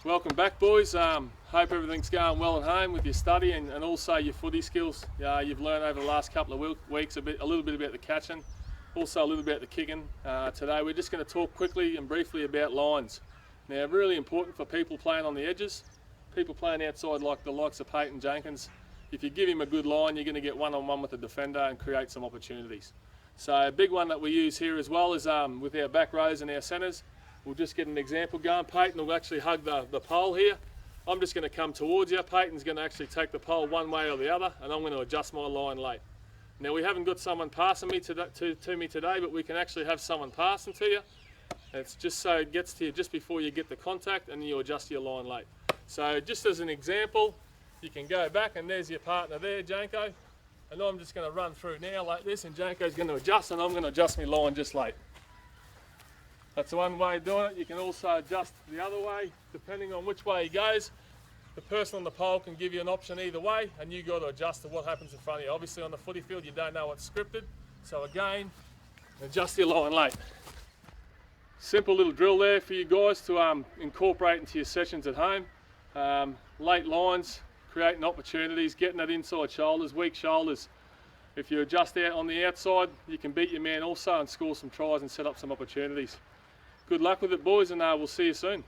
Welcome back, boys. Hope everything's going well at home with your study and also your footy skills. You've learned over the last couple of weeks a little bit about the catching, also a little bit about the kicking. Today we're just going to talk quickly and briefly about lines. Now, really important for people playing on the edges, people playing outside like the likes of Peyton Jenkins. If you give him a good line, you're going to get one-on-one with the defender and create some opportunities. So a big one that we use here as well is with our back rows and our centres. We'll just get an example going. Peyton will actually hug the pole here. I'm just going to come towards you. Peyton's going to actually take the pole one way or the other, and I'm going to adjust my line late. Now, we haven't got someone passing me to me today, but we can actually have someone passing to you. It's just so it gets to you just before you get the contact, and you adjust your line late. So just as an example, you can go back, and there's your partner there, Janko. And I'm just going to run through now like this, and Janko's going to adjust, and I'm going to adjust my line just late. That's one way of doing it. You can also adjust the other way, depending on which way he goes. The person on the pole can give you an option either way, and you got to adjust to what happens in front of you. Obviously on the footy field, you don't know what's scripted. So again, adjust your line late. Simple little drill there for you guys to incorporate into your sessions at home. Late lines, creating opportunities, getting that inside shoulders, weak shoulders. If you adjust out on the outside, you can beat your man also and score some tries and set up some opportunities. Good luck with it, boys, and we'll see you soon.